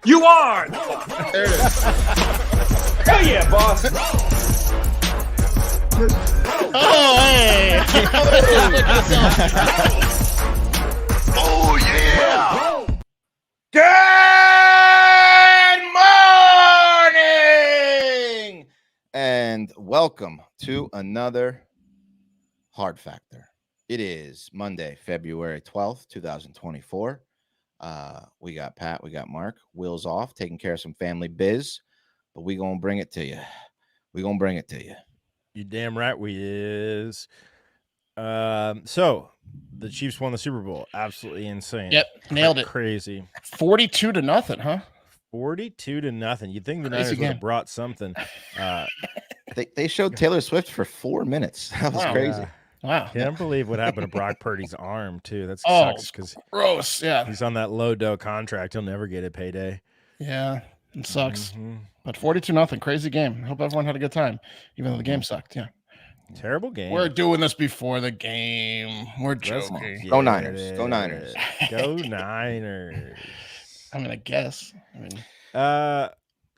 You are. There it is. Hell yeah, boss. Oh, hey. Oh, yeah. Good morning and welcome to another Hard Factor. It is Monday, February 12th, 2024. We got Pat, we got Mark. Will's off, taking care of some family biz, but we gonna bring it to you. You damn right we is. So the Chiefs won the Super Bowl. Absolutely insane. Yep, nailed it. Crazy. 42-0, huh? 42-0. You'd think the Crazy Niners would game. have brought something. They showed Taylor Swift for 4 minutes. That was Wow. crazy. Wow. Can't believe what happened to Brock Purdy's arm too. That Oh, sucks because gross. Yeah. he's on that low dough contract. He'll never get a payday. Yeah. It sucks. Mhm. But 42-0. Crazy game. Hope everyone had a good time, even though the game sucked. Yeah. Terrible game. We're doing this before the game. We're That's- joking. Go Yeah, Niners. it Go Niners. is. Go Niners. I mean, I guess. I mean,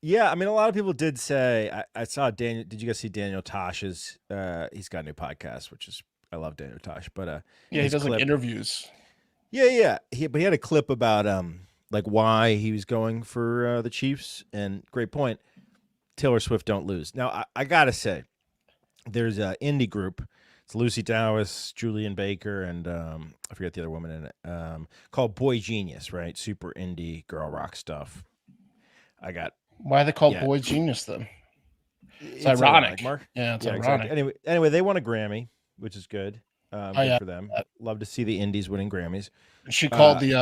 Yeah, I mean, a lot of people did say. I saw Daniel. Did you guys see Daniel Tosh's? He's got a new podcast, which is I love Daniel Tosh, but yeah, he his does like clip- interviews. Yeah. But he had a clip about like why he was going for the Chiefs, and great point. Taylor Swift don't lose. Now I gotta say, there's an indie group. It's Lucy Dowis, Julian Baker, and I forget the other woman in it. Called Boy Genius, right? Super indie girl rock stuff. Why are they called Yeah. Boy Genius then? It's ironic. Mark. Yeah, it's Yeah, ironic. exactly. Anyway, they won a Grammy, which is good. Good yeah. for them. Love to see the indies winning Grammys. She called the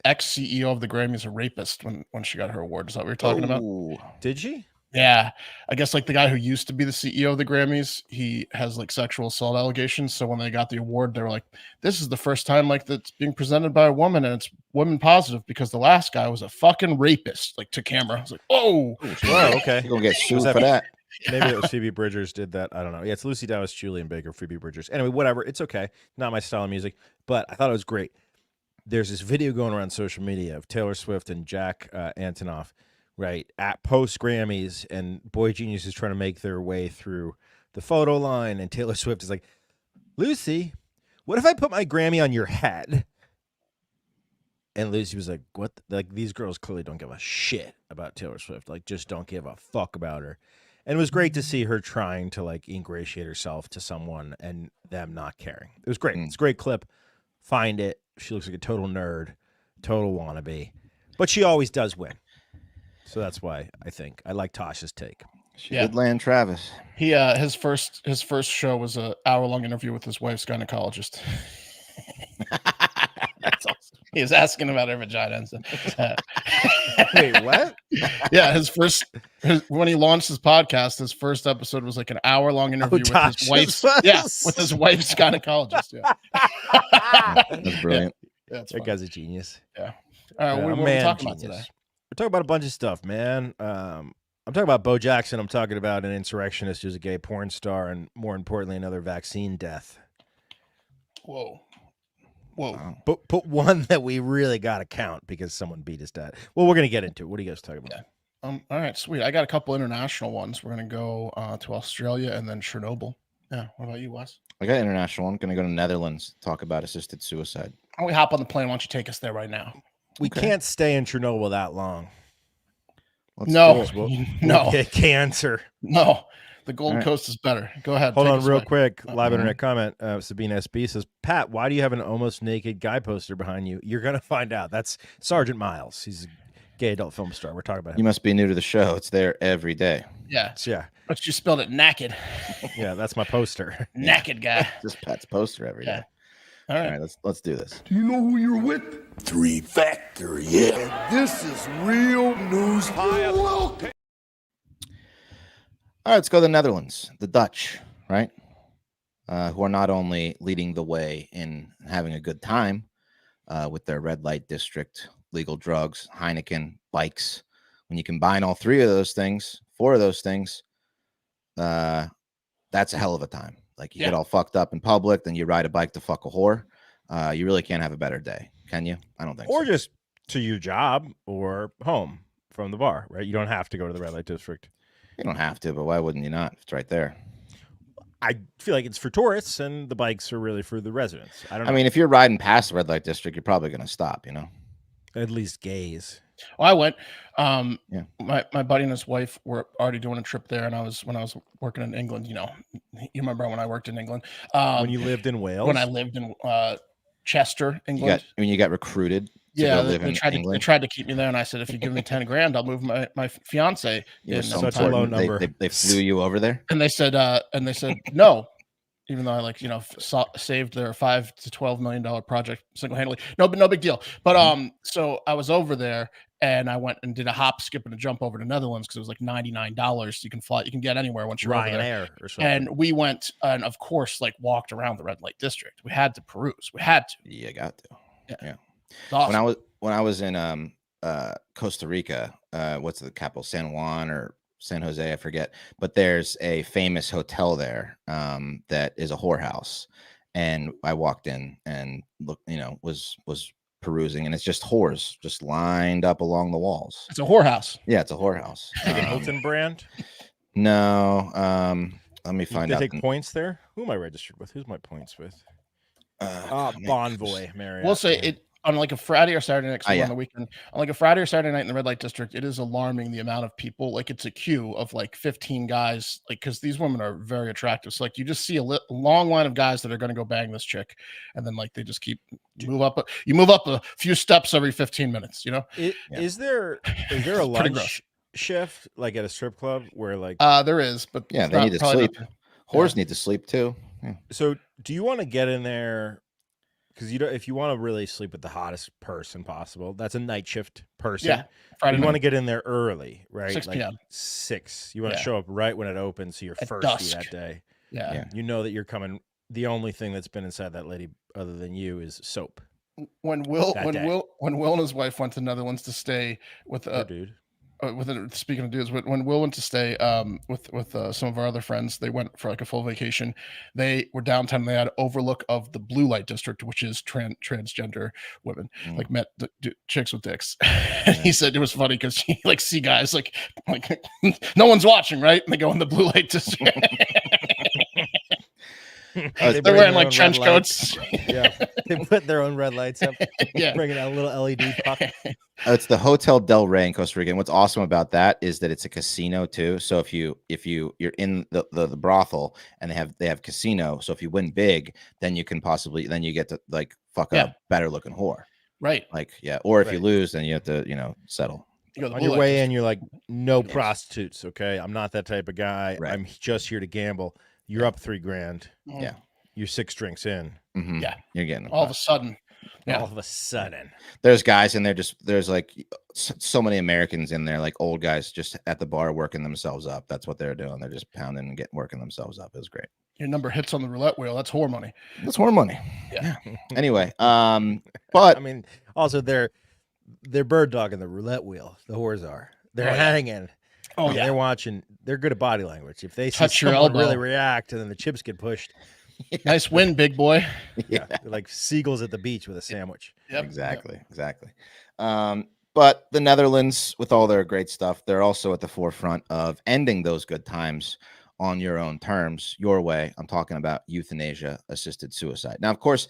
ex-CEO of the Grammys a rapist when she got her award. Is that what you're talking about? Ooh. Did she? Yeah, I guess like the guy who used to be the CEO of the Grammys, he has like sexual assault allegations. So when they got the award, they were like, "This is the first time like that's being presented by a woman, and it's woman positive because the last guy was a fucking rapist." Like to camera, I was like, "Oh, Whoa, okay. You're gonna get sued Was that- for that. Maybe it was Phoebe Bridgers did that. I don't know. Yeah, it's Lucy Dowis, Julian Baker, Phoebe Bridgers. Anyway, whatever. It's okay. Not my style of music, but I thought it was great. There's this video going around social media of Taylor Swift and Jack Antonoff, right, at post Grammys, and Boy Genius is trying to make their way through the photo line, and Taylor Swift is like, "Lucy, what if I put my Grammy on your head?" And Lucy was like, "What? Like these girls clearly don't give a shit about Taylor Swift. Like, just don't give a fuck about her." And it was great to see her trying to like ingratiate herself to someone and them not caring. It was great. It's a great clip. Find it. She looks like a total nerd, total wannabe, but she always does win. So that's why I think I like Tasha's take. She Yeah. did land Travis. he his first show was an hour-long interview with his wife's gynecologist." That's awesome. He was asking about her vagina and stuff. Wait, what? Yeah, when he launched his podcast, his first episode was like an hour-long interview with his Tasha's wife's was? with his wife's gynecologist. Yeah, That's brilliant. yeah, it's That fun. guy's a genius. All right, Yeah, what a are we man talking about genius. today? We're talking about a bunch of stuff, man. I'm talking about Bo Jackson. I'm talking about an insurrectionist who's a gay porn star, and more importantly, another vaccine death. Whoa. Wow. But one that we really got to count because someone beat us dad. Well, we're going to get into it. What are you guys talking about? All right, sweet. I got a couple international ones. We're gonna go to Australia and then Chernobyl. Yeah. What about you, Wes? I got an international one. Gonna go to Netherlands, talk about assisted suicide. Why don't we hop on the plane? Why don't you take us there right now? We Okay. can't stay in Chernobyl that long. Let's No. do it. We'll No, get cancer. no. The Gold All right. Coast is better. Go ahead. Hold take on us real away. quick. Live Mhm. internet comment. Sabina SB says, Pat, why do you have an almost naked guy poster behind you? You're going to find out. That's Sergeant Miles. He's a gay adult film star. We're talking about You him. must be new to the show. It's there every day. Yeah, Yeah. but you spelled it naked. Yeah, that's my poster. Naked guy. Just Pat's poster every day. Yeah. All All right. right, let's do this. Do you know who you're with? 3 Factor, yeah. This is real news. Welcome. All right, let's go to the Netherlands. The Dutch, right? Who are not only leading the way in having a good time with their red light district, legal drugs, Heineken, bikes. When you combine all three of those things, four of those things, that's a hell of a time. Like you get all fucked up in public, then you ride a bike to fuck a whore. You really can't have a better day, can you? I don't think Or so. just to your job or home from the bar, right? You don't have to go to the red light district. You don't have to, but why wouldn't you not? It's right there. I feel like it's for tourists, and the bikes are really for the residents. I don't know. I mean, if you're riding past the red light district, you're probably going to stop, you know? At least gays. Oh, I went. Yeah. My buddy and his wife were already doing a trip there, and when I was working in England. You remember when I worked in England? When you lived in Wales? When I lived in Chester, England. You got recruited. Yeah, they tried to keep me there, and I said, if you give me 10 grand, I'll move my fiance. Such a low number. They flew you over there, and they said no, even though I saved their $5 to $12 million project single-handedly. No big deal. But so I was over there, and I went and did a hop, skip, and a jump over to Netherlands because it was like $99. You can fly, you can get anywhere once you're over there. Or something. And we went and of course walked around the red light district. We had to peruse. We had to. You got to. Yeah. Awesome. When I was in Costa Rica, what's the capital, San Juan or San Jose, I forget, but there's a famous hotel there that is a whorehouse, and I walked in and looked, was perusing, and it's just whores just lined up along the walls. It's a whorehouse. Yeah, it's a whorehouse. Like a Hilton brand? No. Let me find out. They take points there. Who am I registered with? Who's my points with? Bonvoy Marriott. We'll say it on like a Friday or Saturday night, on the weekend. On like a Friday or Saturday night in the red light district, it is alarming the amount of people. Like it's a queue of like 15 guys, like because these women are very attractive. So like you just see a long line of guys that are going to go bang this chick, and then like they just you move up a few steps every 15 minutes. Is there a lunch shift like at a strip club where like there is, but yeah, they need to sleep. Whores need to sleep too. Yeah. So do you want to get in there? Because if you want to really sleep with the hottest person possible, that's a night shift person. Yeah, Friday you want to get in there early, right? 6 p.m. 6. You want to show up right when it opens, so you're at thirsty dusk. that day. Yeah. You know that you're coming. The only thing that's been inside that lady, other than you, is soap. When Will and his wife went to Netherlands to stay with dude. Speaking of dudes, when Will went to stay with some of our other friends, they went for like a full vacation. They were downtown. And they had overlook of the blue light district, which is transgender women, like met chicks with dicks. And he said it was funny because he see guys like no one's watching, right? And they go in the blue light district. They're wearing like trench coats. Yeah, they put their own red lights up. Yeah, bringing out a little LED puck. It's the Hotel Del Rey in Costa Rica, and what's awesome about that is that it's a casino too. So if you're in the brothel and they have casino, so if you win big, then you get to like fuck up better looking whore, right? Like or if you lose, then you have to settle. On your way in, you're like, no prostitutes, okay? I'm not that type of guy. Right. I'm just here to gamble. You're up $3,000. Yeah. You're 6 drinks in. Mm-hmm. Yeah. You're getting all of a sudden. Yeah. All of a sudden. There's guys in there, there's like so many Americans in there, like old guys just at the bar working themselves up. That's what they're doing. They're just pounding and working themselves up. It was great. Your number hits on the roulette wheel. That's whore money. That's whore money. Yeah. Anyway, but I mean, also they're bird dogging the roulette wheel. The whores are. They're hanging. Oh yeah, they're watching. They're good at body language. If they touch see your someone elbow, really react, and then the chips get pushed. Nice win, big boy. Yeah, they're like seagulls at the beach with a sandwich. Yep. Exactly. But the Netherlands, with all their great stuff, they're also at the forefront of ending those good times on your own terms, your way. I'm talking about euthanasia, assisted suicide. Now, of course,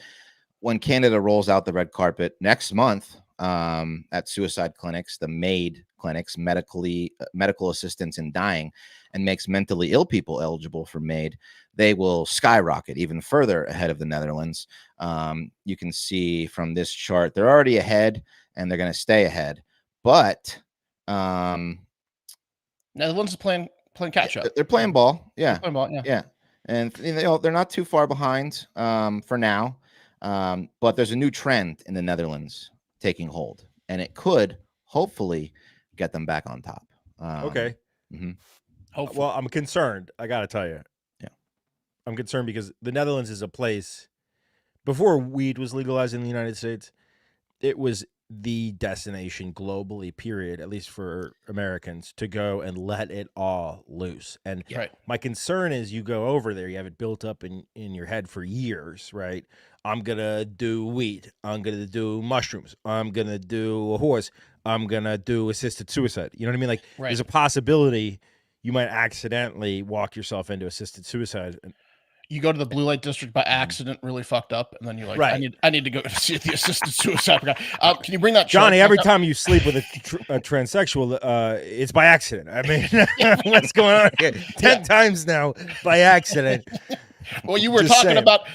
when Canada rolls out the red carpet next month at suicide clinics, the MAID clinics, medical assistance in dying, and makes mentally ill people eligible for MAID, they will skyrocket even further ahead of the Netherlands. You can see from this chart, they're already ahead and they're going to stay ahead. But Netherlands is playing catch up. They're playing ball. Yeah. They're playing ball, yeah. And they're not too far behind for now. But there's a new trend in the Netherlands taking hold, and it could hopefully get them back on top. Okay. Mm-hmm. Well, I'm concerned. I got to tell you. Yeah. I'm concerned because the Netherlands is a place, before weed was legalized in the United States, it was the destination globally, period, at least for Americans, to go and let it all loose. And my concern is you go over there, you have it built up in your head for years, right? I'm going to do weed. I'm going to do mushrooms. I'm going to do a horse. I'm gonna do assisted suicide. You know what I mean? Like, Right. there's a possibility you might accidentally walk yourself into assisted suicide. You go to the blue light district by accident, really fucked up, and then you're like, Right. I need to go see the assisted suicide guy. Can you bring that Johnny, chart every back up? time you sleep with a transsexual, it's by accident. I mean, what's going on here? 10 times now by accident. Well, you were Just talking saying. about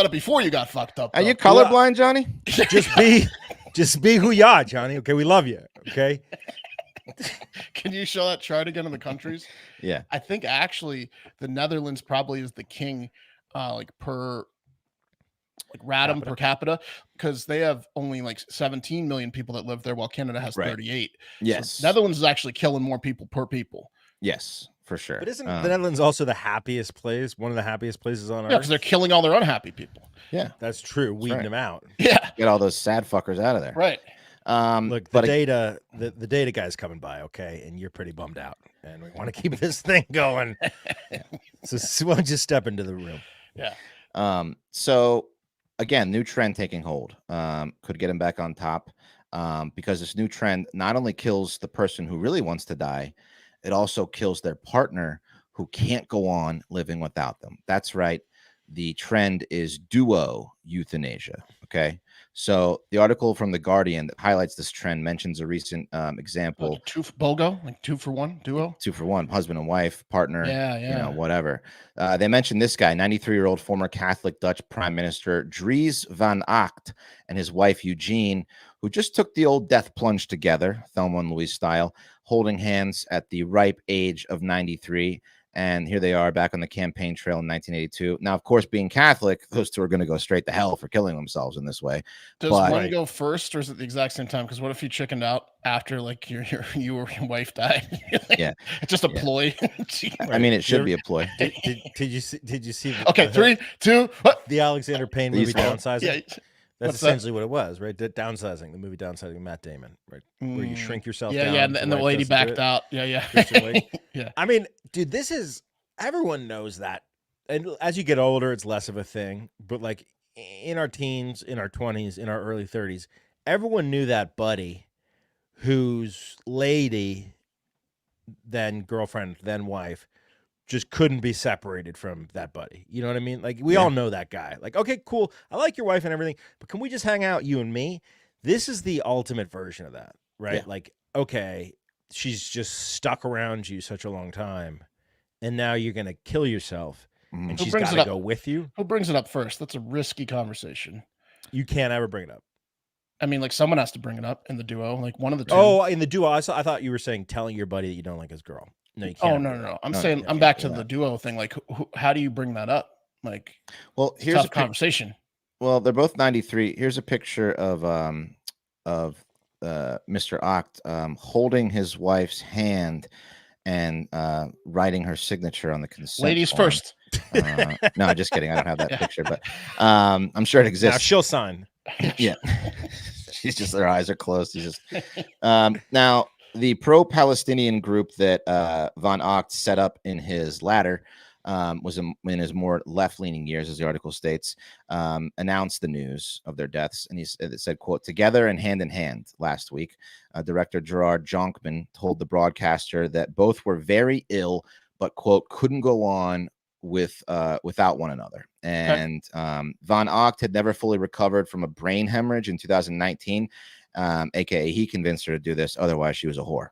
it before you got fucked up. Are you though. colorblind, Johnny? Just be who you are, Johnny. Okay, we love you. Okay. Can you show that chart again in the countries? Yeah. I think actually the Netherlands probably is the king, per radum per capita, because they have only like 17 million people that live there, while Canada has Right. 38. Yes. So Netherlands is actually killing more people per people. Yes, for sure. But isn't the Netherlands also the happiest place? One of the happiest places on Yeah, earth? because they're killing all their unhappy people. Yeah. That's true. Weeding right. them out. Yeah, Get all those sad fuckers out of there. right. Look, the data, the data guy's coming by, okay, and you're pretty bummed out, and we want to keep this thing going. So why don't you step into the room? Yeah. So again, new trend taking hold. Could get him back on top, because this new trend not only kills the person who really wants to die, it also kills their partner who can't go on living without them. That's right. The trend is duo euthanasia. Okay. So the article from The Guardian that highlights this trend mentions a recent example. Like BOGO, like 2 for 1 duo. 2 for 1, husband and wife, partner, Yeah, you know, yeah. whatever. They mentioned this guy, 93-year-old former Catholic Dutch Prime Minister Dries van Acht, and his wife Eugene, who just took the old death plunge together, Thelma and Louise style, holding hands at the ripe age of 93. And here they are back on the campaign trail in 1982. Now, of course, being Catholic, those two are going to go straight to hell for killing themselves in this way. Does But- one go first, or is it the exact same time? Because what if you chickened out after like you or your wife died? Yeah. It's just a Yeah. ploy. I mean, it should be a ploy. Did you see? Okay, 3, 2. What? The Alexander Payne movie These- Downsizing. Yeah. That's what's that? essentially what it was, right? Downsizing, the movie Downsizing, Matt Damon, right? Where you shrink yourself Yeah, down. yeah, the and the wife lady doesn't do backed it. out. Yeah, yeah. Christian Wake. Yeah. I mean, dude, everyone knows that. And as you get older, it's less of a thing. But like in our teens, in our 20s, in our early 30s, everyone knew that buddy whose lady, then girlfriend, then wife, just couldn't be separated from that buddy. You know what I mean? Like we all know that guy. Like, okay, cool. I like your wife and everything, but can we just hang out, you and me? This is the ultimate version of that, right? Yeah. Like, okay, she's just stuck around you such a long time, and now you're gonna kill yourself, and Who she's brings got it to up? go with you. Who brings it up first? That's a risky conversation. You can't ever bring it up. I mean, like someone has to bring it up in the duo, like one of the two. Oh, in the duo, I thought you were saying telling your buddy that you don't like his girl. No, you can't. Oh no. I'm No, saying you I'm can't back do to that. the duo thing. Like, how do you bring that up? Like, Well, here's tough a conversation. Well, they're both 93. Here's a picture of Mr. Oct holding his wife's hand and writing her signature on the consent Ladies form. first. No, just kidding. I don't have that picture, but I'm sure it Now exists. she'll sign. Yeah. She's just, her eyes are closed. She's just now the pro-Palestinian group that Van Acht set up in his ladder was in his more left-leaning years, as the article states, announced the news of their deaths. And it said, quote, together and hand in hand last week. Director Gerard Jonkman told the broadcaster that both were very ill, but, quote, couldn't go on without one another. And Van Acht had never fully recovered from a brain hemorrhage in 2019, aka he convinced her to do this. Otherwise, she was a whore.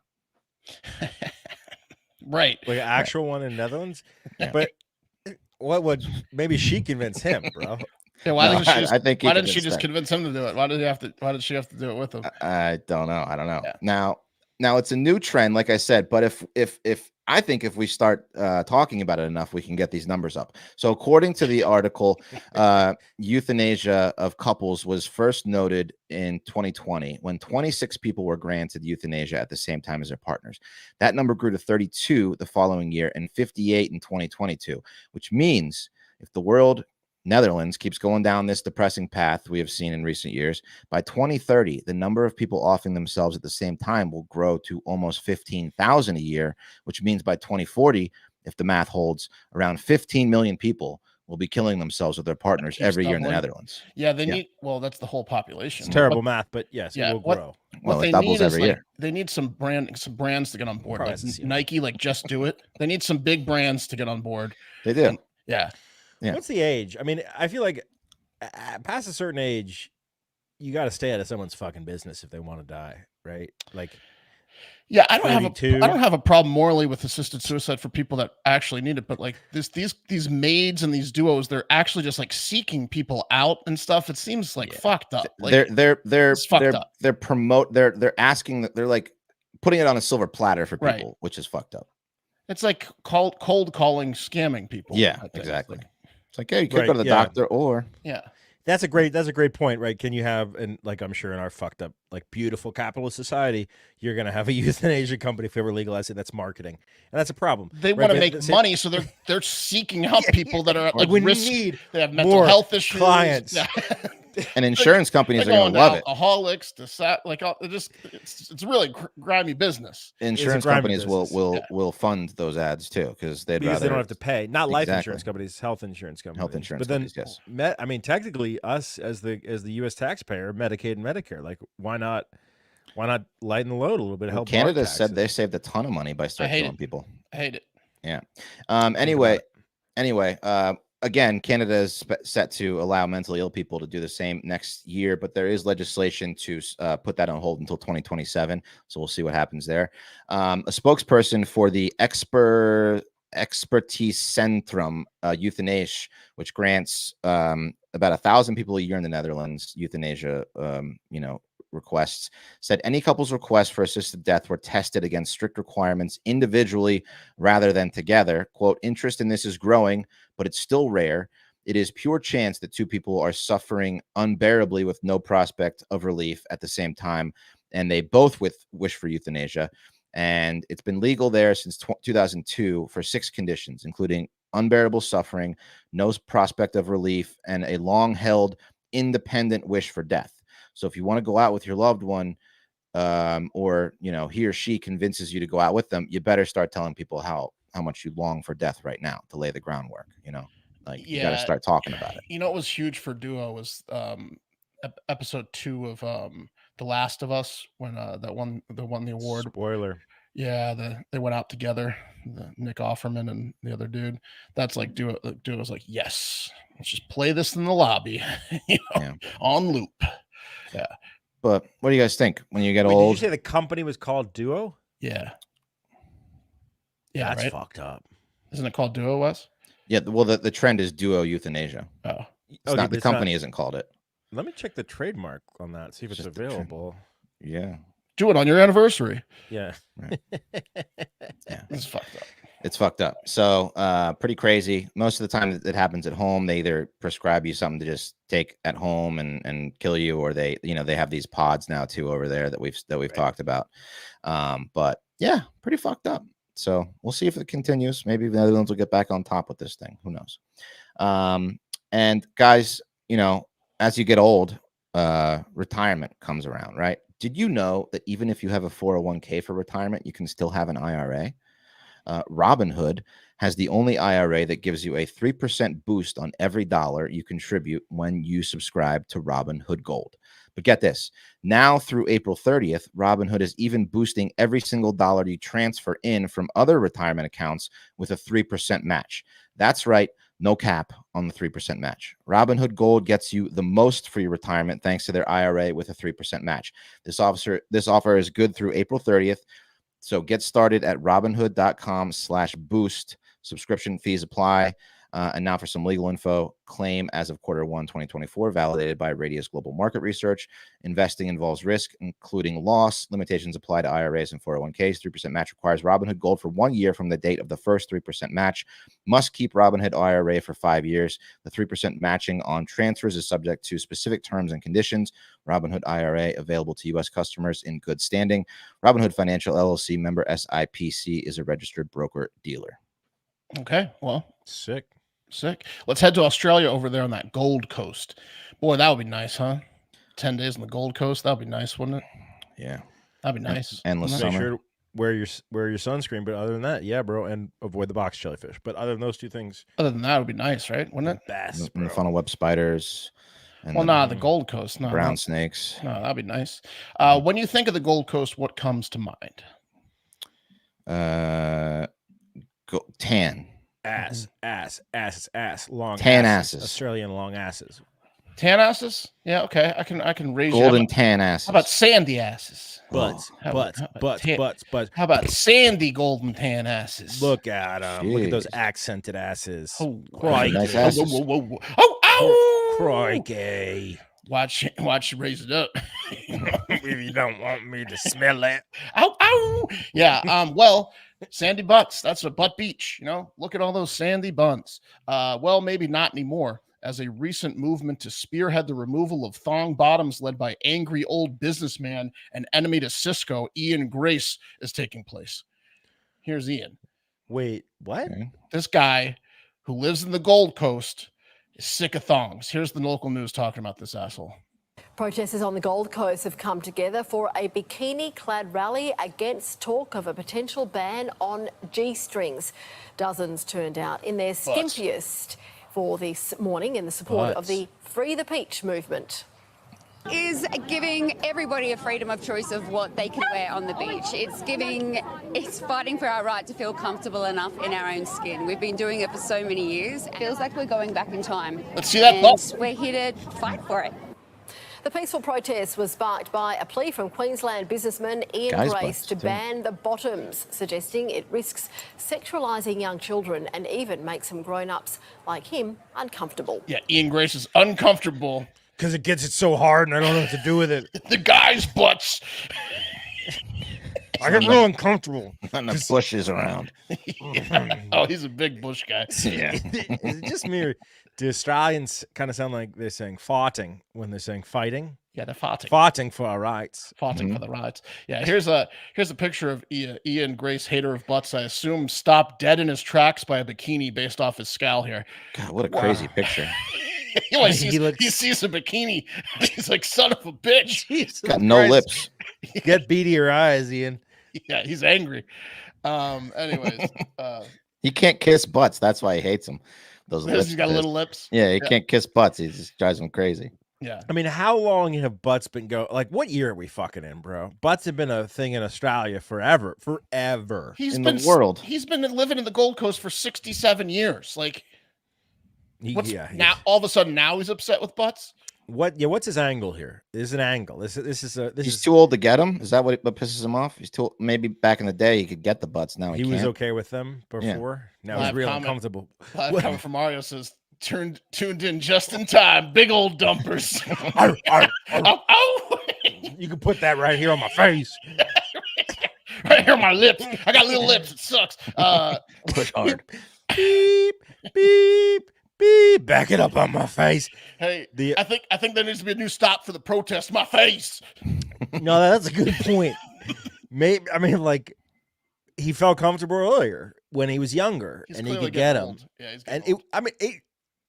Right. Like an actual one in Netherlands. Yeah. But what would maybe she convince him, bro? Yeah, why No, didn't she? Just, I think he why didn't she convinced just that. convince him to do it? Why did he have to? Why did she have to do it with him? I don't know. I don't know. Yeah. Now it's a new trend, like I said. But if I think if we start talking about it enough, we can get these numbers up. So according to the article, euthanasia of couples was first noted in 2020 when 26 people were granted euthanasia at the same time as their partners. That number grew to 32 the following year and 58 in 2022, which means if the world, Netherlands, keeps going down this depressing path we have seen in recent years, by 2030, the number of people offing themselves at the same time will grow to almost 15,000 a year, which means by 2040, if the math holds, around 15 million people will be killing themselves with their partners keeps every year in the doubling. Netherlands. Yeah, they Yeah. need. Well, that's the whole population. It's terrible What- math, but yes, Yeah, it will what- grow. What Well, they it doubles need is every like year. they need some brands to get on board. Probably Like hasn't seen it. Nike, like Just Do It. They need some big brands to get on board. They do. And- Yeah. Yeah. What's the age? I mean, I feel like past a certain age, you got to stay out of someone's fucking business if they want to die, right? Like, Yeah, I don't 32. have a problem morally with assisted suicide for people that actually need it, but like these maids and these duos, they're actually just like seeking people out and stuff. It seems like fucked up. Like they're it's fucked up. they're asking that they're like putting it on a silver platter for Right. people, which is fucked up. it's like cold calling, scamming people. Yeah, I think. exactly. Like, It's like, yeah, you could Right, go to the yeah. doctor, or yeah. that's a great point, right? Can you have, and like I'm sure in our fucked up, like beautiful capitalist society, you're gonna have a euthanasia company if we ever legalize it. That's marketing, and that's a problem. They right? want to But make money, so they're seeking out people that are at like when risk. you need They have mental more health issues. clients. Yeah. and insurance companies They're are going going to love to it. alcoholics to like it's really grimy business. Insurance grimy companies business. will fund those ads too because they'd Because rather they don't have to pay. Not life Exactly. insurance companies, health insurance companies. Health insurance But then, companies, yes. I mean, technically, us as the U.S. taxpayer, Medicaid and Medicare, like why not lighten the load a little bit? Well, Help Canada our said they taxes? saved a ton of money by starting hate killing it. people. I hate it. Anyway, again, Canada is set to allow mentally ill people to do the same next year, but there is legislation to put that on hold until 2027. So we'll see what happens there. A spokesperson for the Expertise Centrum Euthanasia, which grants about 1,000 people a year in the Netherlands euthanasia, requests, said any couple's requests for assisted death were tested against strict requirements individually rather than together. Quote, interest in this is growing, but it's still rare. It is pure chance that two people are suffering unbearably with no prospect of relief at the same time, and they both wish for euthanasia. And it's been legal there since 2002 for 6 conditions, including unbearable suffering, no prospect of relief, and a long-held independent wish for death. So if you want to go out with your loved one, or he or she convinces you to go out with them, you better start telling people how much you long for death right now to lay the groundwork. You got to start talking about it. What was huge for Duo was episode 2 of The Last of Us when they won the award. Spoiler. Yeah, they went out together, Nick Offerman and the other dude. That's like Duo was like, yes, let's just play this in the lobby, on loop. Yeah. But what do you guys think when you get Wait, old? did you say the company was called Duo? Yeah. That's right? fucked up. Isn't it called Duo, Wes? Yeah, well, the trend is duo euthanasia. Oh. It's not, the company isn't called it. Let me check the trademark on that, see if it's Just the available. Yeah. Do it on your anniversary. Yeah. Yeah. It's fucked up. It's fucked up. So pretty crazy. Most of the time it happens at home. They either prescribe you something to just take at home and kill you, or they have these pods now too over there that we've talked about. But yeah, pretty fucked up. So we'll see if it continues. Maybe the Netherlands will get back on top with this thing. Who knows? And guys, as you get old, retirement comes around, right? Did you know that even if you have a 401k for retirement, you can still have an IRA? Robinhood has the only IRA that gives you a 3% boost on every dollar you contribute when you subscribe to Robinhood Gold. But get this, now through April 30th, Robinhood is even boosting every single dollar you transfer in from other retirement accounts with a 3% match. That's right, no cap on the 3% match. Robinhood Gold gets you the most for your retirement thanks to their IRA with a 3% match. This offer is good through April 30th. So get started at robinhood.com/boost. Subscription fees apply. And now for some legal info. Claim as of Q1 2024, validated by Radius Global Market Research. Investing involves risk, including loss. Limitations apply to IRAs and 401ks. 3% match requires Robinhood Gold for 1 year from the date of the first 3% match. Must keep Robinhood IRA for 5 years. The 3% matching on transfers is subject to specific terms and conditions. Robinhood IRA available to U.S. customers in good standing. Robinhood Financial LLC, member SIPC, is a registered broker-dealer. Okay, well, Sick. Let's head to Australia over there on that Gold Coast. Boy, that would be nice, huh? 10 days on the Gold Coast. That would be nice, wouldn't it? Yeah. That'd be nice. Endless Wouldn't summer. wear your sunscreen. But other than that, yeah, bro, and avoid the box jellyfish. But other than those two things, Other than that, it would be nice, right? Wouldn't it? best, And the bro. funnel web spiders. And Well, the the Gold Coast, no, brown no, snakes. no, that'd be nice. When you think of the Gold Coast, what comes to mind? Tan. Ass, long Tan asses. Australian long asses. Tan asses? Yeah, okay. I can raise Golden you. tan asses. How about sandy asses? Butts, How butts, about butts, tan- butts, butts. How about sandy golden tan asses? Look at them. Look at those Jeez. accented asses. Oh, Crikey. nice whoa, asses. whoa, whoa, whoa. Oh, ow! Crikey. Watch you raise it up. If you don't want me to smell it. Ow, ow. Yeah. Well, sandy butts. That's a butt beach. You know, look at all those sandy buns. Well, maybe not anymore, as a recent movement to spearhead the removal of thong bottoms led by angry old businessman and enemy to Cisco, Ian Grace, is taking place. Here's Ian. Wait, what? Okay. This guy who lives in the Gold Coast is sick of thongs. Here's the local news talking about this asshole. Protesters on the Gold Coast have come together for a bikini-clad rally against talk of a potential ban on G-strings. Dozens turned out in their skimpiest for this morning in the support of the Free the Peach movement. Is giving everybody a freedom of choice of what they can wear on the beach. It's fighting for our right to feel comfortable enough in our own skin. We've been doing it for so many years. It feels like we're going back in time. Let's see that and butt. we're here to fight for it. The peaceful protest was sparked by a plea from Queensland businessman Ian Guys' Grace butts, to too. ban the bottoms, suggesting it risks sexualising young children and even makes some grown-ups like him uncomfortable. Yeah, Ian Grace is uncomfortable. Because it gets it so hard and I don't know what to do with it. The guy's butts. I get real uncomfortable. And the bushes around. Oh, he's a big bush guy. Yeah. Is it just me or do Australians kind of sound like they're saying fighting when they're saying fighting? Yeah, they're fighting. Fighting for our rights. Fighting for the rights. Yeah, here's a picture of Ian Grace, hater of butts. I assume stopped dead in his tracks by a bikini based off his scowl here. God, what a crazy picture. He sees a bikini. He's like, son of a bitch. Jesus Got no Christ. lips. Get beadier eyes, Ian. Yeah, he's angry. Anyways, He can't kiss butts. That's why he hates them. Those lips. he's got of his. little lips. Yeah, he can't kiss butts. He just drives him crazy. Yeah. I mean, how long have butts been like, what year are we fucking in, bro? Butts have been a thing in Australia forever. He's In been the world. He's been living in the Gold Coast for 67 years. Like, now all of a sudden now he's upset with butts? What's his angle here? There's an angle. He's too old to get them. Is that what pisses him off? He's too. Maybe back in the day he could get the butts. Now He he was can't. okay with them before. Now he's Live real comment. uncomfortable. Live comment from Mario says, tuned in just in time. Big old dumpers. Arr, arr, arr. Ow, ow. You can put that right here on my face. Right here on my lips. I got little lips. It sucks. Push hard. Beep, beep, beep. Back it up on my face. Hey, The- I think there needs to be a new stop for the protest. My face. No, that's a good point. Maybe like he felt comfortable earlier when he was younger, He's and he clearly could get getting him. old. Yeah, he's And getting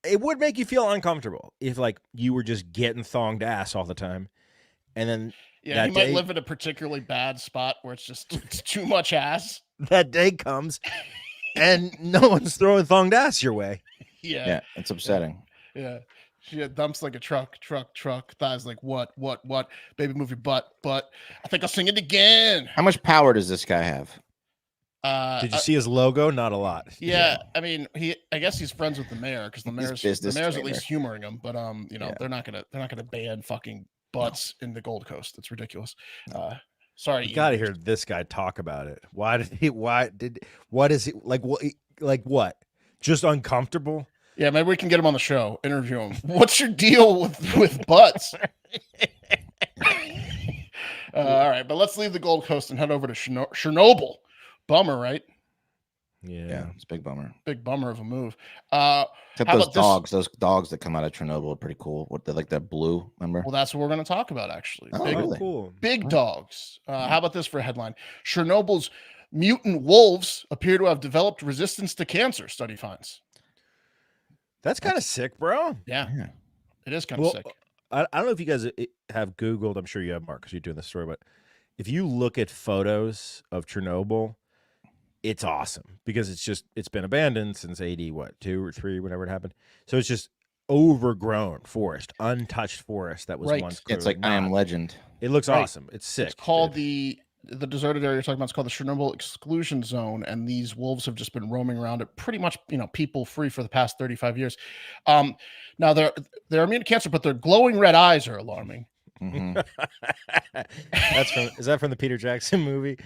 it would make you feel uncomfortable if like you were just getting thonged ass all the time, and then yeah, he that might day- live in a particularly bad spot where it's too much ass. that day comes, and no one's throwing thonged ass your way. Yeah. Yeah, it's upsetting. Yeah. She dumps like a truck. Thighs like, what? Baby, move your butt. I think I'll sing it again. How much power does this guy have? Did you see his logo? Not a lot. Yeah, I mean, I guess he's friends with the mayor because the mayor's business at trainer. least humoring him. But Yeah. they're not gonna ban fucking butts in the Gold Coast. It's ridiculous. Sorry, You got to hear this guy talk about it. What is it like? What? Just uncomfortable? Yeah, maybe we can get him on the show. Interview him. What's your deal with butts? All right, but let's leave the Gold Coast and head over to Chernobyl. Bummer, right? Yeah, it's a big bummer. Big bummer of a move. Except How those about this? dogs. Those dogs that come out of Chernobyl are pretty cool. What they're like, that blue. Remember? Well, that's what we're going to talk about, actually. Oh, Big, really? Cool. big dogs. How about this for a headline? Chernobyl's mutant wolves appear to have developed resistance to cancer, study finds. That's kind of sick, bro. Yeah, Yeah. it is kind of sick. I don't know if you guys have Googled. I'm sure you have, Mark, because you're doing this story. But if you look at photos of Chernobyl, it's awesome because it's been abandoned since 80, 2 or 3, whenever it happened. So it's just overgrown forest, untouched forest that was Right. once It's like clearly I Am not. Legend. It looks Right. awesome. It's sick. It's called dude. the deserted area you're talking about. It's called the Chernobyl exclusion zone, and these wolves have just been roaming around it pretty much, people free for the past 35 years. Now they're immune to cancer, but their glowing red eyes are alarming. Mhm. Is that from the Peter Jackson movie?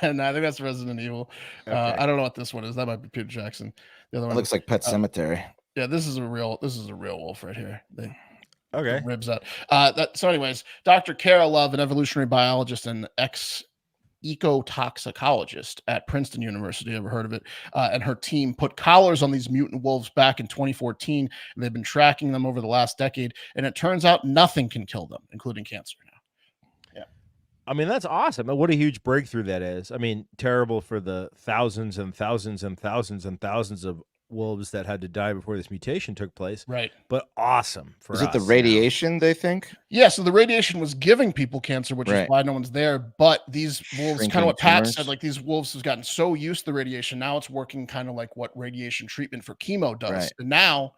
And I think that's Resident Evil. Okay. I don't know what this one is. That might be Peter Jackson. The other It one looks like Pet Cemetery. yeah, this is a real wolf right here. Okay. Ribs out. So anyways, Dr. Kara Love, an evolutionary biologist and ecotoxicologist at Princeton University, ever heard of it? And her team put collars on these mutant wolves back in 2014, and they've been tracking them over the last decade, and it turns out nothing can kill them, including cancer now. I mean, that's awesome. What a huge breakthrough that is. I mean, terrible for the thousands and thousands and thousands and thousands of wolves that had to die before this mutation took place. Right. But awesome for Is it the us now. radiation, they think? Yeah, so the radiation was giving people cancer, which is Right. why no one's there. But these wolves, kind Shrinking of what Pat tumors. said, like these wolves have gotten so used to the radiation. Now it's working kind of like what radiation treatment for chemo does. Right. And now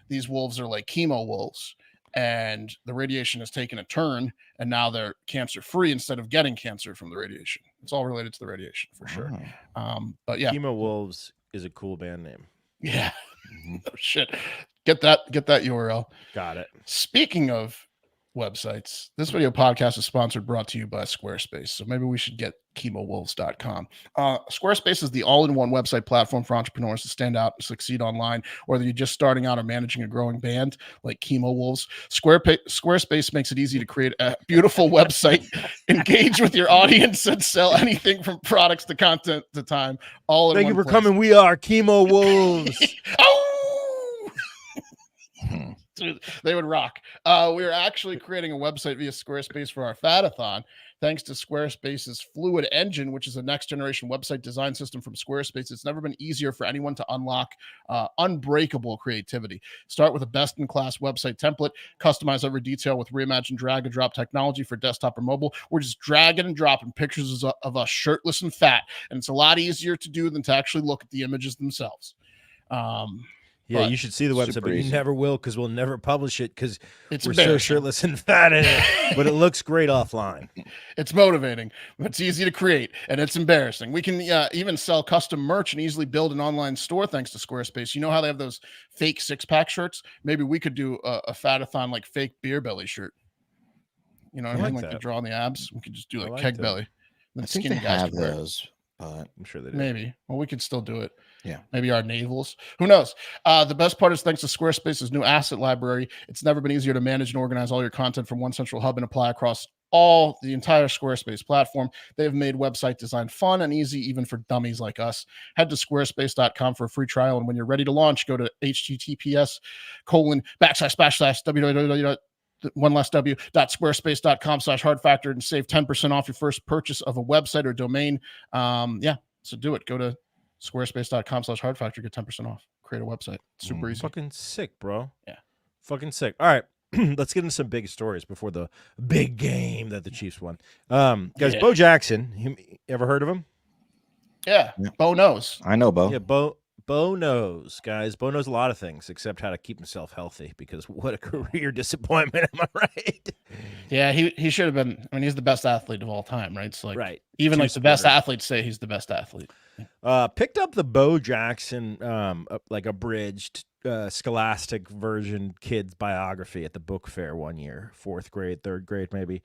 these wolves are like chemo wolves. And the radiation has taken a turn, and now they're cancer free instead of getting cancer from the radiation. It's all related to the radiation for sure. Oh. But yeah, Chemo Wolves is a cool band name. yeah. Mhm. Oh, shit. Get that URL. Got it. Speaking of websites, this video podcast is brought to you by Squarespace. So maybe we should get chemowolves.com. Squarespace is the all-in-one website platform for entrepreneurs to stand out and succeed online, whether you're just starting out or managing a growing band like Chemo Wolves. Squarespace makes it easy to create a beautiful website, engage with your audience, and sell anything from products to content to time. All in Thank you one for place. coming. We are Chemo Wolves. Oh! Hmm. Dude, they would rock. We are actually creating a website via Squarespace for our Fatathon, thanks to Squarespace's Fluid Engine, which is a next generation website design system from Squarespace. It's never been easier for anyone to unlock unbreakable creativity. Start with a best in class website template, customize every detail with reimagined drag and drop technology for desktop or mobile. We're just dragging and dropping pictures of us shirtless and fat, and it's a lot easier to do than to actually look at the images themselves. Yeah, But you should see the website, super but you easy. never will because we'll never publish it because It's we're so embarrassing. shirtless and fat in it. But it looks great offline. It's motivating. It's easy to create, and it's embarrassing. We can even sell custom merch and easily build an online store thanks to Squarespace. You know how they have those fake six-pack shirts? Maybe we could do a Fatathon like fake beer belly shirt. You know what I I mean? like Like the that. draw on the abs. We could just do I like like keg that. belly. Then I think they skinny guys have could wear it. those, but I'm sure they do. Maybe. Well, we could still do it. Yeah. Maybe our navels. Who knows? The best part is thanks to Squarespace's new asset library, it's never been easier to manage and organize all your content from one central hub and apply across the entire Squarespace platform. They've made website design fun and easy, even for dummies like us. Head to squarespace.com for a free trial. And when you're ready to launch, go to https://www.squarespace.com/hard factor and save 10% off your first purchase of a website or domain. So do it. Go to squarespace.com/hard factor, get 10% off. Create a website. Super easy. Fucking sick, bro. Yeah. Fucking sick. All right. Let's get into some big stories before the big game that the Chiefs won. Guys, Yeah. Bo Jackson, you ever heard of him? Yeah. Yeah. Bo knows. I know, Bo. Yeah, Bo knows, guys. Bo knows a lot of things except how to keep himself healthy because what a career disappointment. Am I right? Yeah, he should have been. I mean, he's the best athlete of all time, right? So like, Right. even like the best Two-splitter. athletes say he's the best athlete. Picked up the Bo Jackson, like abridged scholastic version kid's biography at the book fair one year, 4th grade, 3rd grade, maybe.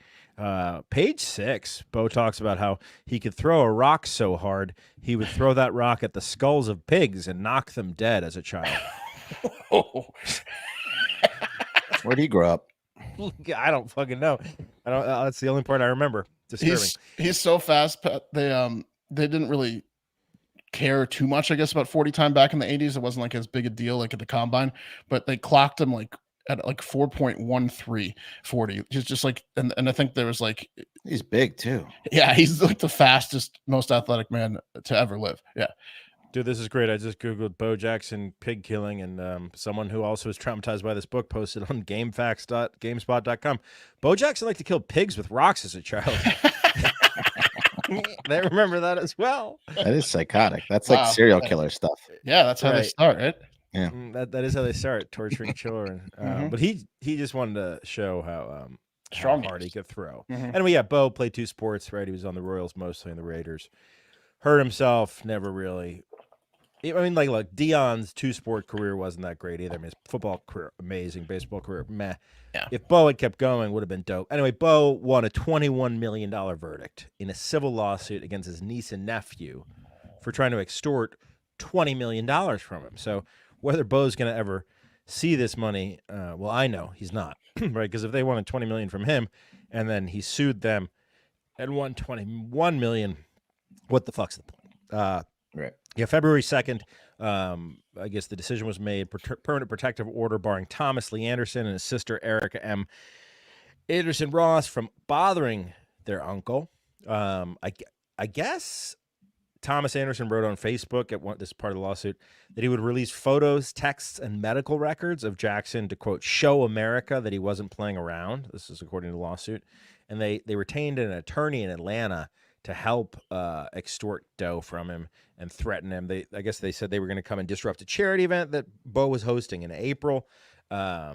Page 6, Bo talks about how he could throw a rock so hard he would throw that rock at the skulls of pigs and knock them dead as a child. Where'd he grow up? I don't fucking know. I don't. That's the only part I remember. Disturbing. He's so fast. They didn't really care too much, I guess, about 40 time back in the 80s. It wasn't like as big a deal like at the combine, but they clocked him like at like 4.13 40. Just like, and I think there was like, He's big too. yeah, he's like the fastest, most athletic man to ever live. Yeah. Dude, this is great. I just Googled Bo Jackson pig killing, and someone who also was traumatized by this book posted on gamefacts.gamespot.com. Bo Jackson liked to kill pigs with rocks as a child. They remember that as well. That is psychotic. That's Wow. like serial killer stuff. Yeah, that's how they Right. start, right? That is how they start torturing children. Mhm. But he just wanted to show how Strong hard he is. could throw. Mhm. And we got Bo played 2 sports, right? He was on the Royals mostly and the Raiders. Hurt himself, never really. I mean, like, look, Dion's 2-sport career wasn't that great either. I mean, his football career, amazing. Baseball career, meh. Yeah. If Bo had kept going, would have been dope. Anyway, Bo won a $21 million verdict in a civil lawsuit against his niece and nephew for trying to extort $20 million from him. So whether Bo's going to ever see this money, well, I know he's not, right? Because if they wanted $20 million from him and then he sued them and won $21 million, what the fuck's the point? Right. Yeah, February 2nd, I guess the decision was made, permanent protective order barring Thomas Lee Anderson and his sister Erica M. Anderson Ross from bothering their uncle. I guess Thomas Anderson wrote on Facebook this is part of the lawsuit that he would release photos, texts, and medical records of Jackson to, quote, show America that he wasn't playing around. This is according to the lawsuit. And they retained an attorney in Atlanta to help extort dough from him and threaten him. I guess they said they were going to come and disrupt a charity event that Bo was hosting in April. My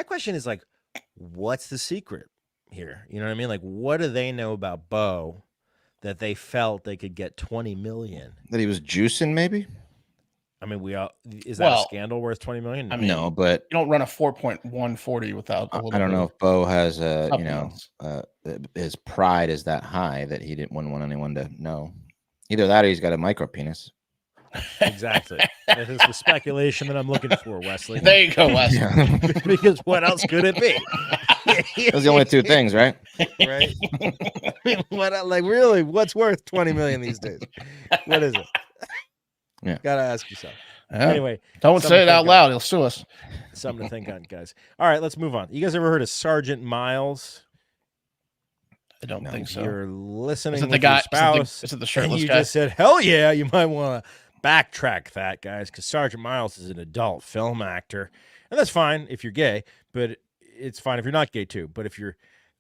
question is, like, what's the secret here? You know what I mean? Like, what do they know about Bo that they felt they could get $20 million? That he was juicing, maybe? I mean, is that a scandal worth $20 million? I mean, No, but you don't run a 4.140 without a little I don't know if Bo has supplements. his pride is that high that he wouldn't want anyone to know. Either that or he's got a micro penis. Exactly. That is the speculation that I'm looking for, Wesley. There you go, Wes. Because what else could it be? Those are the only two things, right? Right? I mean, really, what's worth $20 million these days? What is it? Yeah. Gotta ask yourself. Yeah. Anyway, Don't something say to it out think loud. He'll sue us. something to think on, guys. All right, let's move on. You guys ever heard of Sergeant Miles? I don't think so. You're listening Is it the with guy? your spouse. Is it the and shirtless you guy? just said, hell yeah, you might want to backtrack that, guys, because Sergeant Miles is an adult film actor. And that's fine if you're gay, but it's fine if you're not gay, too. But if you're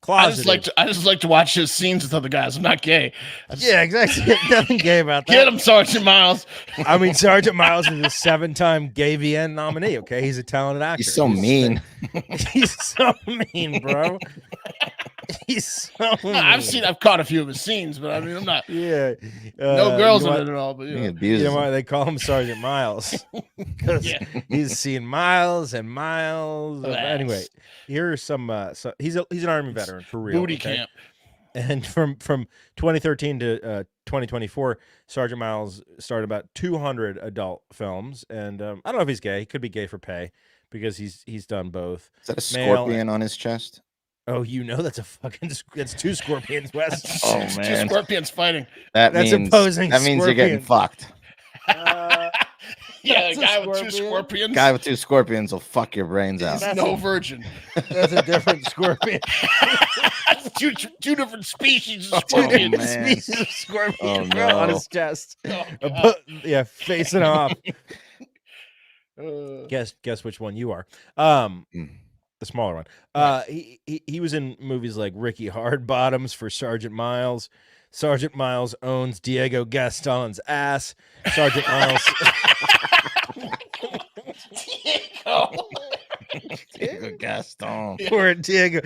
I just closeted... like to watch his scenes with other guys. I'm not gay. Yeah, exactly. Nothing gay about that. Get him, Sergeant Miles. I mean, Sergeant Miles is a 7-time Gay VN nominee, okay? He's a talented actor. He's so mean. He's so mean, bro. He's so mean. I've caught a few of his scenes, but I mean, I'm not. Yeah. No girls you in know it at all, but He yeah. abuses You know him. why they call him Sergeant Miles? Because Yeah. he's seen miles and miles. Anyway, here's some. He's an Army veteran for real. Booty okay? camp. And from 2013 to 2024, Sergeant Miles started about 200 adult films. And I don't know if he's gay. He could be gay for pay because he's done both. Is that a Male scorpion on his chest? Oh, that's that's 2 scorpions, Wes. Oh, Two man. scorpions fighting. That That's means opposing you're getting scorpions. fucked. Yeah, a That's a guy with 2 scorpion. scorpions. Guy with 2 scorpions will fuck your brains out. He's no virgin. That's a different scorpion. That's two different species of Oh, scorpions. man. Species of scorpion Oh, bro, on no. his chest. Oh, God. Yeah, facing off. Uh, Guess which one you are. Mm. The smaller one. He was in movies like Ricky Hardbottoms for Sergeant Miles. Sergeant Miles owns Diego Gaston's ass. Sergeant Miles. Diego Gaston. Poor Diego.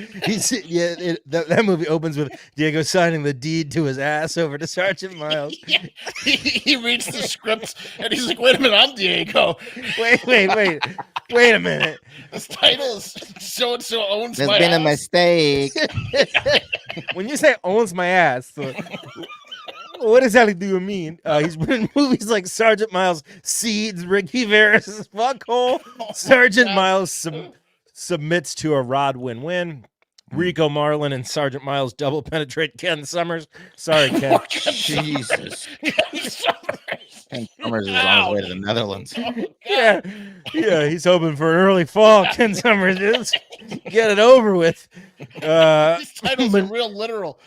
That movie opens with Diego signing the deed to his ass over to Sergeant Miles. yeah. He reads the script and he's like, "Wait a minute, I'm Diego. Wait a minute. This title is so and so owns There's my been a ass." mistake. When you say owns my ass, what exactly do you mean? He's been in movies like Sergeant Miles Seeds, Ricky Veras' Fuckhole, Sergeant Miles submits to a Rod win-win, Rico Marlin and Sergeant Miles double penetrate Ken Summers. Sorry, Ken. Jesus. Ken Summers is on his way to the Netherlands. Yeah, he's hoping for an early fall. Ken Summers is. Get it over with. These titles are real literal.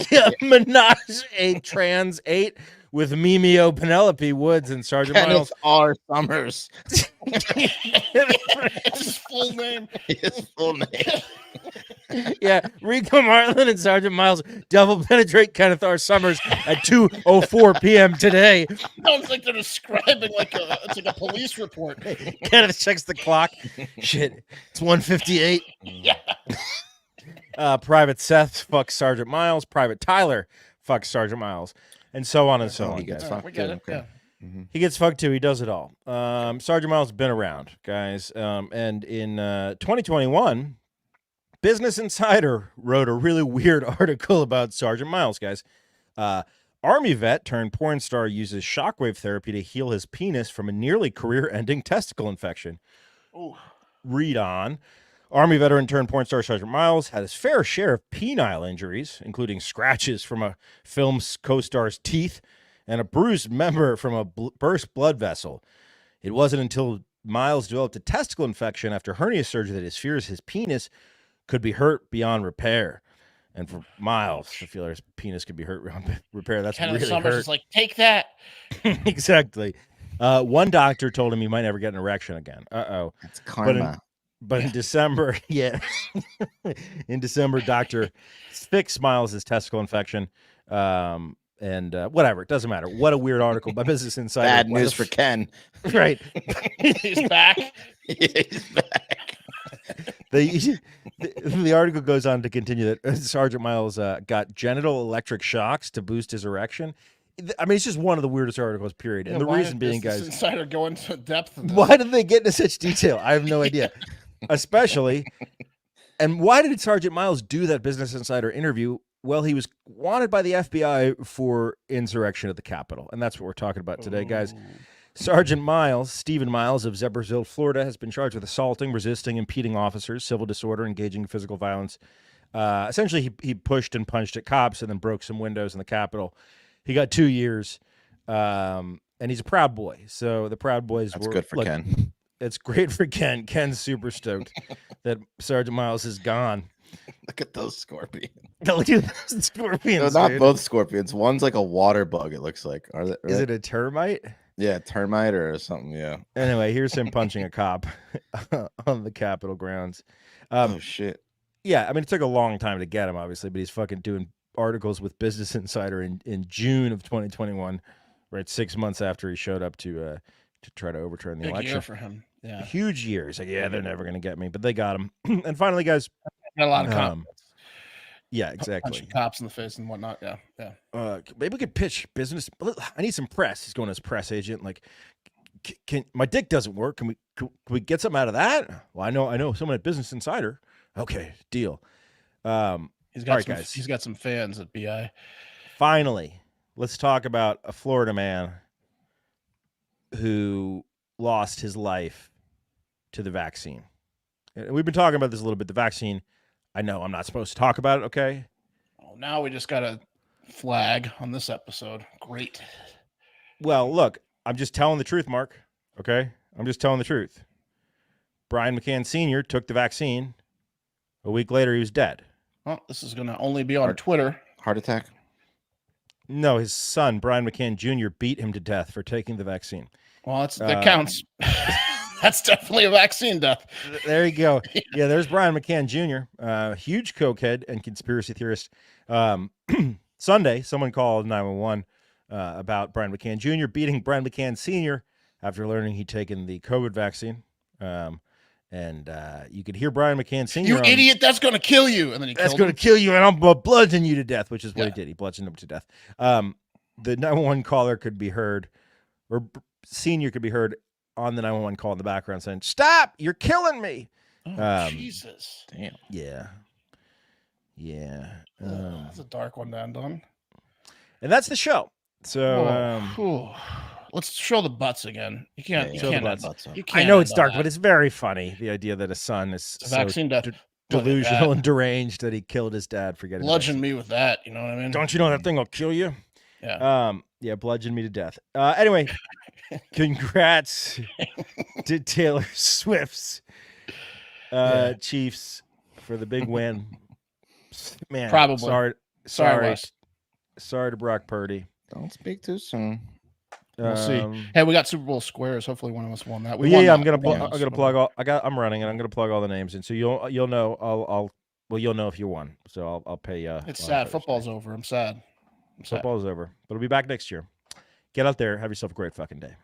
Yeah, Menage a Trans 8 with Mimeo Penelope Woods and Sergeant Miles. Kenneth R. Summers. It's his full name. His full name. Yeah, Rico Marlin and Sergeant Miles double penetrate Kenneth R. Summers at 2:04 p.m. today. Sounds like they're describing it's like a police report. Kenneth checks the clock. Shit, it's 1:58. Yeah. Private Seth fucks Sergeant Miles. Private Tyler fucks Sergeant Miles, and so on and so on. He gets All right, fucked we get too. it. Okay. Yeah. He gets fucked too. He does it all. Sergeant Miles has been around, guys. And in 2021, Business Insider wrote a really weird article about Sergeant Miles, guys. Army vet turned porn star uses shockwave therapy to heal his penis from a nearly career-ending testicle infection. Ooh. Read on. Army veteran turned porn star Sergeant Miles had his fair share of penile injuries, including scratches from a film's co-star's teeth and a bruised member from a burst blood vessel. It wasn't until Miles developed a testicle infection after hernia surgery that his fears his penis could be hurt beyond repair. And for Miles, I feel his penis could be hurt beyond repair. That's Kenneth really Summers hurt. is like, take that. Exactly. One doctor told him he might never get an erection again. Uh-oh. That's karma. But in December, in December, doctor fixed Miles' testicle infection. And whatever, it doesn't matter. What a weird article by Business Insider. Bad news for Ken. Right. He's back. He's back. The article goes on to continue that Sergeant Miles got genital electric shocks to boost his erection. I mean, it's just one of the weirdest articles, period. And the reason being, guys, Insider go into depth. Of this? Why did they get into such detail? I have no idea. Especially, and why did Sergeant Miles do that Business Insider interview? Well, he was wanted by the FBI for insurrection at the Capitol, and that's what we're talking about today, guys. Sergeant Miles, Stephen Miles of Zephyrsville, Florida, has been charged with assaulting, resisting, impeding officers, civil disorder, engaging in physical violence. Essentially, he pushed and punched at cops and then broke some windows in the Capitol. He got 2 years, and he's a Proud Boy. So the Proud Boys That's were good for Ken. It's great for Ken. Ken's super stoked that Sergeant Miles is gone. Look at those scorpions. Look at those scorpions. No, not dude. both scorpions. One's like a water bug. It looks like. Are they? Is it a termite? Yeah, termite or something. Yeah. Anyway, here's him punching a cop on the Capitol grounds. Oh shit. Yeah, I mean, it took a long time to get him, obviously, but he's fucking doing articles with Business Insider in June of 2021, right 6 months after he showed up to try to overturn the Big election. year for him. Yeah, Huge year. He's like, yeah, they're never gonna get me, but they got him. And finally, guys, got a lot of cops. yeah, exactly. Punching cops in the face and whatnot. Yeah. Maybe we could pitch business. I need some press. He's going as press agent. Like, can my dick doesn't work? Can we get something out of that? Well, I know someone at Business Insider. Okay, deal. He's got all right, some, guys. He's got some fans at BI. Finally, let's talk about a Florida man who lost his life to the vaccine. And we've been talking about this a little bit. The vaccine. I know I'm not supposed to talk about it. Okay. Oh, now we just got a flag on this episode. Great. Well, look, I'm just telling the truth, Mark. Okay? I'm just telling the truth. Brian McCann Sr. took the vaccine. A week later, he was dead. Well, this is going to only be on Twitter. Heart attack. No, his son, Brian McCann Jr., beat him to death for taking the vaccine. Well, that counts. That's definitely a vaccine death. There you go. Yeah, there's Brian McCann Jr., huge cokehead and conspiracy theorist. Sunday, someone called 911 about Brian McCann Jr. beating Brian McCann Sr. after learning he'd taken the COVID vaccine. And you could hear Brian McCann Sr. You idiot, that's going to kill you. And then he That's killed going him. to kill you, and I'm bludgeoning you to death, which is what he did. He bludgeoned him to death. The 911 caller could be heard, or Senior could be heard on the 911 call in the background saying, "Stop! You're killing me!" Oh, Jesus. Damn. Yeah. That's a dark one to end on. And that's the show. So Let's show the butts again. You can't. You show the can't. butts. You I can't know it's end on dark, that. but it's very funny. The idea that a son is It's a vaccine death. delusional and deranged that he killed his dad for getting the Bludgeon vaccine. me with that. You know what I mean? Don't you know that thing will kill you? Yeah. Yeah, bludgeon me to death. Anyway, congrats to Taylor Swift's Chiefs for the big win. Man, Probably. sorry to Brock Purdy. Don't speak too soon. We'll see. Hey, we got Super Bowl squares. Hopefully, one of us won that. I'm gonna plug all. I'm running it. I'm gonna plug all the names in, so you'll know. Well, you'll know if you won. So I'll pay you. It's on sad. Thursday. Football's over. I'm sad. Football's over. But it'll be back next year. Get out there. Have yourself a great fucking day.